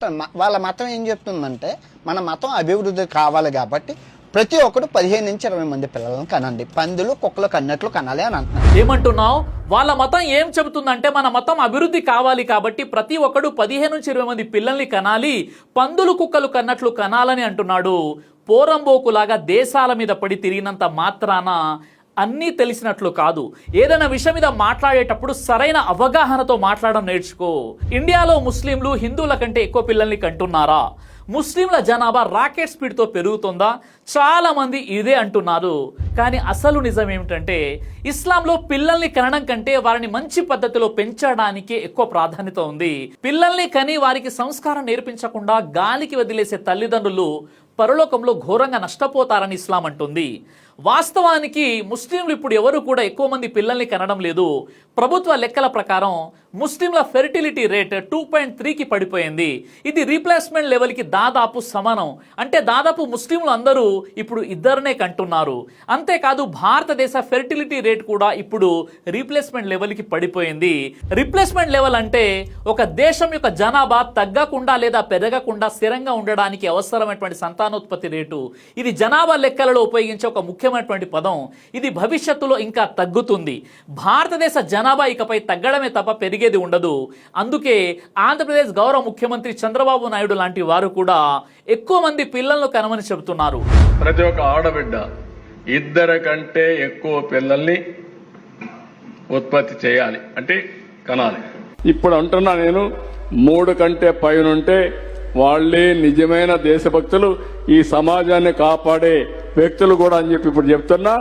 వాళ్ళ మతం ఏం చెప్తుందంటే మన మతం అభివృద్ధి కావాలి కాబట్టి ప్రతి ఒక్కరు 15 నుంచి 20 మంది పిల్లలను కనండి, పందులు కుక్కలు కన్నట్లు కనాలి అని అంటున్నారు. ఏమంటున్నావు? వాళ్ళ మతం ఏం చెబుతుందంటే మన మతం అభివృద్ధి కావాలి కాబట్టి ప్రతి ఒక్కడు 15 నుంచి 20 మంది పిల్లల్ని కనాలి, పందులు కుక్కలు కన్నట్లు కనాలని అంటున్నాడు. పోరంబోకులాగా దేశాల మీద పడి తిరిగినంత మాత్రాన అన్నీ తెలిసినట్లు కాదు. ఏదైనా విషయం మీద మాట్లాడేటప్పుడు సరైన అవగాహనతో మాట్లాడడం నేర్చుకో. ఇండియాలో ముస్లింలు హిందువుల కంటే ఎక్కువ పిల్లల్ని కంటున్నారా? ముస్లింల జనాభా రాకెట్ స్పీడ్తో పెరుగుతుందా? చాలా మంది ఇదే అంటున్నారు. కానీ అసలు నిజం ఏమిటంటే ఇస్లాంలో పిల్లల్ని కనడం కంటే వారిని మంచి పద్ధతిలో పెంచడానికే ఎక్కువ ప్రాధాన్యత ఉంది. పిల్లల్ని కని వారికి సంస్కారం నేర్పించకుండా గాలికి వదిలేసే తల్లిదండ్రులు పరలోకంలో ఘోరంగా నష్టపోతారని ఇస్లాం అంటుంది. వాస్తవానికి ముస్లింలు ఇప్పుడు ఎవరు కూడా ఎక్కువ మంది పిల్లల్ని కనడం లేదు. ప్రభుత్వ లెక్కల ప్రకారం ముస్లింల ఫెర్టిలిటీ రేట్ 2.3కి పడిపోయింది. ఇది రీప్లేస్మెంట్ లెవెల్కి దాదాపు సమానం. అంటే దాదాపు ముస్లింలు అందరూ ఇప్పుడు ఇద్దరినే కంటున్నారు. అంతేకాదు భారతదేశ ఫెర్టిలిటీ రేట్ కూడా ఇప్పుడు రీప్లేస్మెంట్ లెవెల్కి పడిపోయింది. రీప్లేస్మెంట్ లెవెల్ అంటే ఒక దేశం యొక్క జనాభా తగ్గకుండా లేదా పెరగకుండా స్థిరంగా ఉండడానికి అవసరమైనటువంటి సంతానోత్పత్తి రేటు. ఇది జనాభా లెక్కలలో ఉపయోగించే ఒక ముఖ్యమైనటువంటి పదం. ఇది భవిష్యత్తులో ఇంకా తగ్గుతుంది. భారతదేశ జనాభా ఇకపై తగ్గడమే తప్ప పెరిగేది ఉండదు. అందుకే ఆంధ్రప్రదేశ్ గౌరవ ముఖ్యమంత్రి చంద్రబాబు నాయుడు లాంటి వారు కూడా ఎక్కువ మంది పిల్లలను కనమని చెబుతున్నారు. ప్రతి ఒక్క ఆడబిడ్డ ఇద్దరి కంటే ఎక్కువ పిల్లల్ని ఉత్పత్తి చేయాలి, అంటే కనాలి. ఇప్పుడు అంటున్నా నేను 3 కంటే పైనుంటే వాళ్లే నిజమైన దేశభక్తులు, ఈ సమాజాన్ని కాపాడే వ్యక్తులు కూడా అని చెప్పి ఇప్పుడు చెప్తున్నా.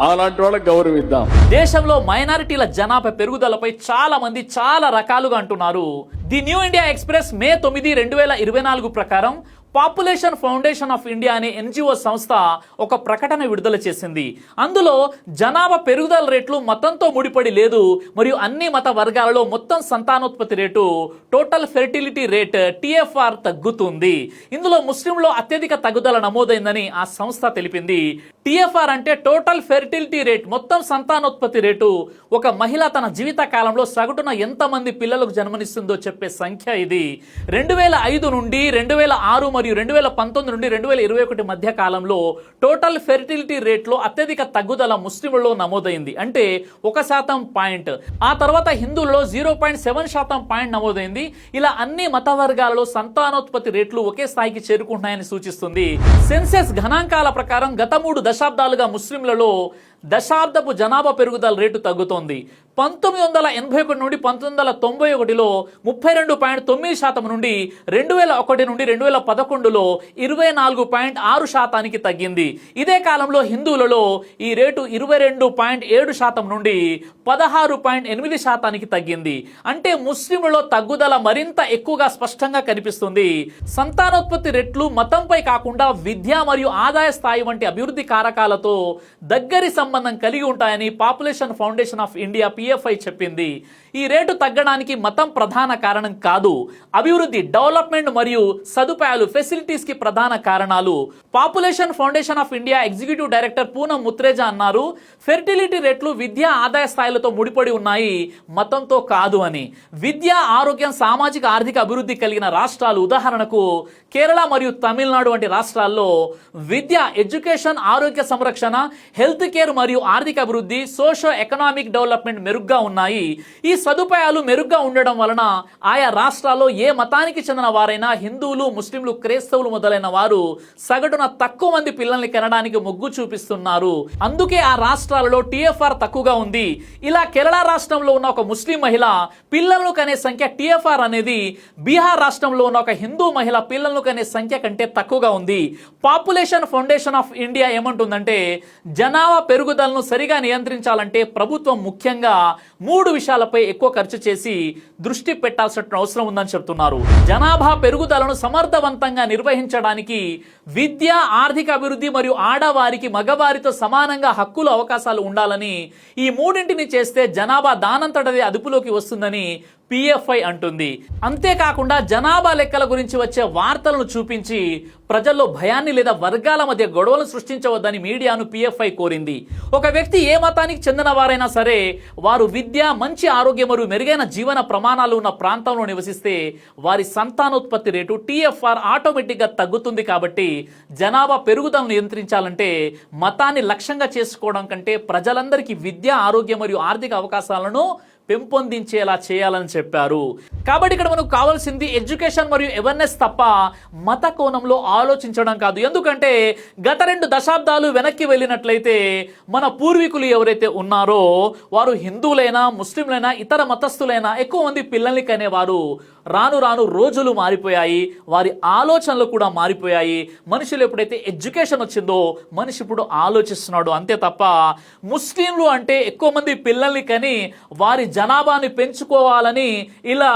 అలాంటి వాళ్ళకి గౌరవిద్దాం. దేశంలో మైనారిటీల జనాభా పెరుగుదలపై చాలా మంది చాలా రకాలుగా అంటున్నారు. ది న్యూ ఇండియా ఎక్స్ప్రెస్ మే 9, 2024 ప్రకారం పాపులేషన్ ఫౌండేషన్ ఆఫ్ ఇండియా అనే ఎన్జిఓ సంస్థ ఒక ప్రకటన విడుదల చేసింది. అందులో జనాభా పెరుగుదల రేట్లు మతంతో ముడిపడి లేదు మరియు అన్ని మత వర్గాలలో మొత్తం సంతానోత్పత్తి rate total fertility rate TFR తగ్గుతుంది. ఇందులో ముస్లింలో అత్యధిక తగ్గుదల నమోదైందని ఆ సంస్థ తెలిపింది. TFR అంటే టోటల్ ఫెర్టిలిటీ రేట్, మొత్తం సంతానోత్పత్తి రేటు. ఒక మహిళ తన జీవిత కాలంలో సగటున ఎంతమంది పిల్లలకు జన్మనిస్తుందో చెప్పే సంఖ్య ఇది. 2005 నుండి 2006 మరియు 2019 నుండి 2021 మధ్య కాలంలో టోటల్ ఫెర్టిలిటీ రేట్లో అత్యధిక తగ్గుదల ముస్లింలలో నమోదైంది, అంటే 1% పాయింట్. ఆ తర్వాత హిందువులలో 0.7% పాయింట్ నమోదైంది. ఇలా అన్ని మత వర్గాలలో సంతానోత్పత్తి రేట్లు ఒకే స్థాయికి చేరుకుంటున్నాయని సూచిస్తుంది. సెన్సెస్ గణాంకాల ప్రకారం గత 3 దశాబ్దాలుగా ముస్లింలలో దశాబ్దపు జనాభా పెరుగుదల రేటు తగ్గుతోంది. 1981 నుండి 1991లో 32.9% నుండి 2001 నుండి 2011లో 24.6% తగ్గింది. ఇదే కాలంలో హిందువులలో ఈ రేటు 22.7% నుండి 16.8% తగ్గింది. అంటే ముస్లింలలో తగ్గుదల మరింత ఎక్కువగా స్పష్టంగా కనిపిస్తుంది. సంతానోత్పత్తి రేట్లు మతంపై కాకుండా విద్య మరియు ఆదాయ స్థాయి వంటి అభివృద్ధి కారకాలతో దగ్గరి సంబంధం కలిగి ఉంటాయని population foundation of India PFI చెప్పింది. ఈ రేటు తగ్గడానికి మతం ప్రధాన కారణం కాదు. అభివృద్ధి, డెవలప్మెంట్ మరియు సదుపాయాలు, ఫెసిలిటీస్ కి ప్రధాన కారణాలు. Population foundation of India executive director Poonam Mutreja అన్నారు, ఫెర్టిలిటీ రేట్లు విద్య ఆదాయ స్థాయిలతో ముడిపడి ఉన్నాయి, మతంతో కాదు అని. విద్య, ఆరోగ్యం, సామాజిక ఆర్థిక అభివృద్ధి కలిగిన రాష్ట్రాలు, ఉదాహరణకు కేరళ మరియు తమిళనాడు వంటి రాష్ట్రాల్లో విద్య, ఎడ్యుకేషన్, ఆరోగ్య సంరక్షణ, హెల్త్ కేర్ మరియు ఆర్థిక అభివృద్ధి, సోషో ఎకనామిక్ డెవలప్మెంట్ మెరుగ్గా ఉన్నాయి. ఈ సదుపాయాలు మెరుగ్గా ఉండడం వలన ఆయా రాష్ట్రాల్లో ఏ మతానికి చెందిన వారైనా హిందువులు, ముస్లింలు, క్రైస్తవులు మొదలైన వారు సగటున తక్కువ మంది పిల్లల్ని కనడానికి మొగ్గు చూపిస్తున్నారు. అందుకే ఆ రాష్ట్రాలలో TFR తక్కువగా ఉంది. ఇలా కేరళ రాష్ట్రంలో ఉన్న ఒక ముస్లిం మహిళ పిల్లలను కనే సంఖ్య TFR అనేది బీహార్ రాష్ట్రంలో ఉన్న ఒక హిందూ మహిళ పిల్లలను కనే సంఖ్య కంటే తక్కువగా ఉంది. పాపులేషన్ ఫౌండేషన్ ఆఫ్ ఇండియా ఏమంటుందంటే జనాభా పెరుగుదలను సరిగా నియంత్రించాలంటే ప్రభుత్వం ముఖ్యంగా 3 విషయాలపై ఎక్కువ ఖర్చు చేసి దృష్టి పెట్టాల్సిన అవసరం ఉందని చెప్తున్నారు. జనాభా పెరుగుదలను సమర్థవంతంగా నిర్వహించడానికి విద్య, ఆర్థిక అభివృద్ధి మరియు ఆడవారికి మగవారితో సమానంగా హక్కులు, అవకాశాలు ఉండాలని, ఈ 3ంటిని చేస్తే జనాభా దానంతటదే అదుపులోకి వస్తుందని పిఎఫ్ఐ అంటుంది. అంతేకాకుండా జనాభా లెక్కల గురించి వచ్చే వార్తలను చూపించి ప్రజల్లో భయాన్ని లేదా వర్గాల మధ్య గొడవలను సృష్టించవద్దని మీడియాను పిఎఫ్ఐ కోరింది. ఒక వ్యక్తి ఏ మతానికి చెందిన వారైనా సరే వారు విద్య, మంచి ఆరోగ్యం మరియు మెరుగైన జీవన ప్రమాణాలు ఉన్న ప్రాంతంలో నివసిస్తే వారి సంతానోత్పత్తి రేటు TFR ఆటోమేటిక్గా తగ్గుతుంది. కాబట్టి జనాభా పెరుగుదలను నియంత్రించాలంటే మతాన్ని లక్ష్యంగా చేసుకోవడం కంటే ప్రజలందరికీ విద్య, ఆరోగ్యం మరియు ఆర్థిక అవకాశాలను పెంపొందించేలా చేయాలని చెప్పారు. కాబట్టి ఇక్కడ మనకు కావాల్సింది ఎడ్యుకేషన్ మరియు అవేర్నెస్ తప్ప మత కోణంలో ఆలోచించడం కాదు. ఎందుకంటే గత 2 దశాబ్దాలు వెనక్కి వెళ్ళినట్లయితే మన పూర్వీకులు ఎవరైతే ఉన్నారో వారు హిందువులైనా, ముస్లింలైనా, ఇతర మతస్థులైనా ఎక్కువ మంది పిల్లల్ని కనేవారు. రాను రాను రోజులు మారిపోయాయి, వారి ఆలోచనలు కూడా మారిపోయాయి. మనుషులు ఎప్పుడైతే ఎడ్యుకేషన్ వచ్చిందో మనిషి ఇప్పుడు ఆలోచిస్తున్నాడు, అంతే తప్ప ముస్లింలు అంటే ఎక్కువ మంది పిల్లల్ని కని వారి జనాభాని పెంచుకోవాలని ఇలా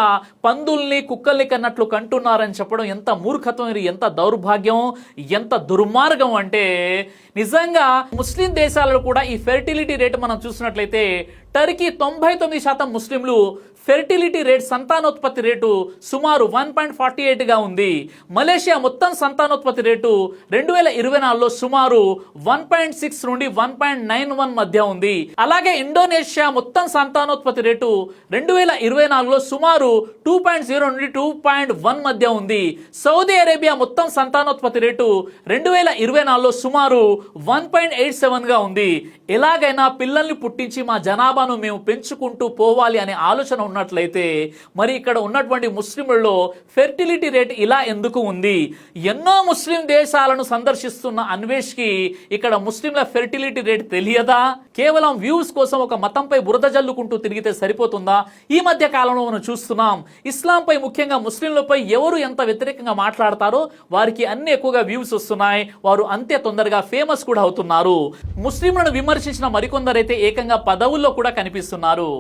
పందుల్ని, కుక్కల్ని కన్నట్లు కంటున్నారని చెప్పడం ఎంత మూర్ఖత్వం, ఎంత దౌర్భాగ్యం, ఎంత దుర్మార్గం అంటే నిజంగా ముస్లిం దేశాలలో కూడా ఈ ఫెర్టిలిటీ రేట్ మనం చూసినట్లయితే టర్కీ 99% ముస్లింలు ఫెర్టిలిటీ రేట్, సంతానోత్పత్తి రేటు సుమారు 1.48గా ఉంది. మలేషియా మొత్తం సంతానోత్పత్తి రేటు 2024లో సుమారు 1.6 నుండి 1.91 మధ్య ఉంది. అలాగే ఇండోనేషియా మొత్తం సంతానోత్పత్తి రేటు 2024లో సుమారు 2.0 నుండి 2.1 మధ్య ఉంది. సౌదీ అరేబియా మొత్తం సంతానోత్పత్తి రేటు 2024లో సుమారు 1.87గా ఉంది. ఎలాగైనా పిల్లల్ని పుట్టించి మా జనాభాను మేము పెంచుకుంటూ పోవాలి అనే ఆలోచన ఉన్నట్లయితే మరి ఇక్కడ ఉన్నటువంటి ముస్లింలలో ఫెర్టిలిటీ రేట్ ఇలా ఎందుకు ఉంది? ఎన్నో ముస్లిం దేశాలను సందర్శిస్తున్న అన్వేష్కి ఇక్కడ ముస్లింల ఫెర్టిలిటీ రేట్ తెలియదా? కేవలం వ్యూస్ కోసం ఒక మతంపై బురద జల్లుకుంటూ తిరిగితే సరిపోతుందా? ఈ మధ్య కాలంలో మనం చూస్తున్నాం ఇస్లాంపై, ముఖ్యంగా ముస్లింలపై ఎవరు ఎంత వ్యతిరేకంగా మాట్లాడతారో వారికి అన్ని ఎక్కువగా వ్యూస్ వస్తున్నాయి. వారు అంతే తొందరగా ఫేమస్ కూడా అవుతున్నారు. ముస్లింలను విమర్శించిన మరికొందరైతే ఏకంగా పదవుల్లో కూడా కనిపిస్తున్నారు.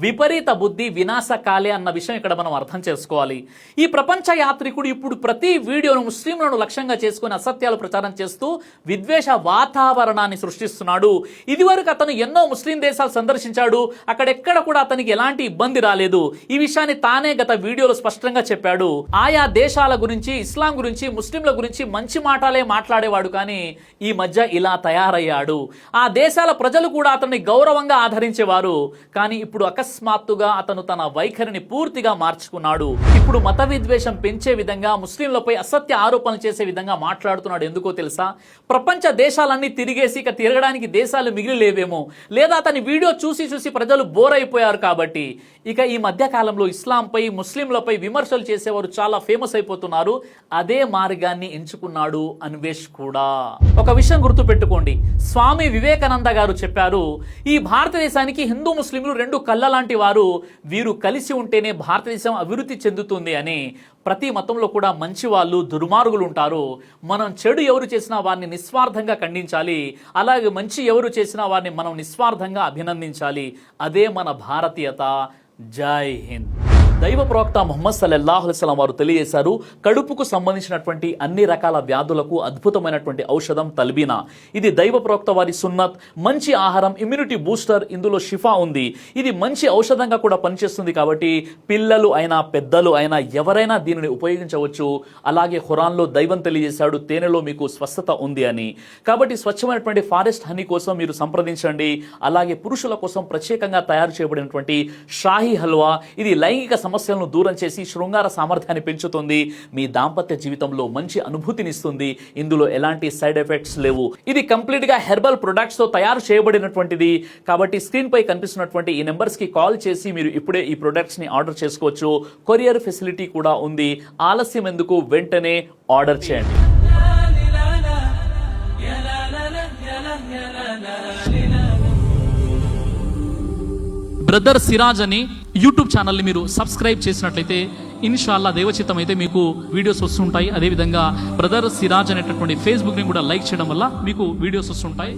విపరీత బుద్ధి వినాశకాలే అన్న విషయం ఇక్కడ మనం అర్థం చేసుకోవాలి. ఈ ప్రపంచ యాత్రికుడు ఇప్పుడు ప్రతి వీడియోను ముస్లింలను లక్ష్యంగా చేసుకుని అసత్యాలు ప్రచారం చేస్తూ విద్వేష వాతావరణాన్ని సృష్టిస్తున్నాడు. ఇదివరకు అతను ఎన్నో ముస్లిం దేశాలు సందర్శించాడు, అక్కడెక్కడ కూడా అతనికి ఎలాంటి ఇబ్బంది రాలేదు. ఈ విషయాన్ని తానే గత వీడియోలో స్పష్టంగా చెప్పాడు. ఆయా దేశాల గురించి, ఇస్లాం గురించి, ముస్లింల గురించి మంచి మాటలే మాట్లాడేవాడు, కానీ ఈ మధ్య ఇలా తయారయ్యాడు. ఆ దేశాల ప్రజలు కూడా అతన్ని గౌరవంగా ఆదరించేవారు, కానీ ఇప్పుడు అకస్మాత్తుగా అతను తన వైఖరిని పూర్తిగా మార్చుకున్నాడు. ఇప్పుడు మత విద్వేషం పెంచే విధంగా, ముస్లింలపై అసత్య ఆరోపణలు చేసే విధంగా మాట్లాడుతున్నాడు. ఎందుకో తెలుసా? ప్రపంచ దేశాలన్నీ తిరిగేసి ఇక తిరగడానికి దేశాలు మిగిలి లేవేమో, లేదా అతని వీడియో చూసి చూసి ప్రజలు బోర్ అయిపోయారు కాబట్టి. ఇక ఈ మధ్య కాలంలో ఇస్లాంపై, ముస్లింలపై విమర్శలు చేసేవారు చాలా ఫేమస్ అయిపోతున్నారు. అదే మార్గాన్ని ఎంచుకున్నాడు అన్వేష్ కూడా. ఒక విషయం గుర్తుపెట్టుకోండి, స్వామి వివేకానంద గారు చెప్పారు, ఈ భారతదేశానికి హిందూ ముస్లింలు 2 కళ్ళ లాంటి వారు, వీరు కలిసి ఉంటేనే భారతదేశం అభివృద్ధి చెందుతుంది అని. ప్రతి మతంలో కూడా మంచి వాళ్ళు, దుర్మార్గులు ఉంటారు. మనం చెడు ఎవరు చేసినా వారిని నిస్వార్థంగా ఖండించాలి, అలాగే మంచి ఎవరు చేసినా వారిని మనం నిస్వార్థంగా అభినందించాలి. అదే మన భారతీయత. జై హింద్. దైవ ప్రవక్త ముహమ్మద్ సల్లల్లాహు అలైహి వసల్లం వారు తెలియజేశారు, కడుపుకు సంబంధించినటువంటి అన్ని రకాల వ్యాధులకు అద్భుతమైనటువంటి ఔషధం తల్బీనా. ఇది దైవ ప్రవక్త వారి సున్నత్. మంచి ఆహారం, ఇమ్యూనిటీ బూస్టర్, ఇందులో షిఫా ఉంది. ఇది మంచి ఔషధంగా కూడా పనిచేస్తుంది. కాబట్టి పిల్లలు అయినా, పెద్దలు అయినా ఎవరైనా దీనిని ఉపయోగించవచ్చు. అలాగే ఖురాన్లో దైవం తెలియజేశాడు, తేనెలో మీకు స్వస్థత ఉంది అని. కాబట్టి స్వచ్ఛమైనటువంటి ఫారెస్ట్ హనీ కోసం మీరు సంప్రదించండి. అలాగే పురుషుల కోసం ప్రత్యేకంగా తయారు చేయబడినటువంటి షాహీ హల్వా, ఇది లైంగిక సమస్యలను దూరం చేసి శృంగార సామర్థ్యాన్ని పెంచుతుంది. మీ దాంపత్య జీవితంలో మంచి అనుభూతినిస్తుంది. ఇందులో ఎలాంటి సైడ్ ఎఫెక్ట్స్ లేవు. ఇది కంప్లీట్ గా హెర్బల్ ప్రొడక్ట్స్ తో తయారు చేయబడినటువంటిది. కాబట్టి స్క్రీన్ పై కనిపిస్తున్నటువంటి ఈ నెంబర్స్ కి కాల్ చేసి మీరు ఇప్పుడే ఈ ప్రొడక్ట్స్ ని ఆర్డర్ చేసుకోవచ్చు. కొరియర్ ఫెసిలిటీ కూడా ఉంది. ఆలస్యం ఎందుకు, వెంటనే ఆర్డర్ చేయండి. బ్రదర్ సిరాజ్ అని యూట్యూబ్ ఛానల్ని మీరు సబ్స్క్రైబ్ చేసినట్లయితే ఇన్షాల్లా దేవచిత్తం అయితే మీకు వీడియోస్ వస్తుంటాయి. అదేవిధంగా బ్రదర్ సిరాజ్ అనేటటువంటి ఫేస్బుక్ని కూడా లైక్ చేయడం వల్ల మీకు వీడియోస్ వస్తుంటాయి.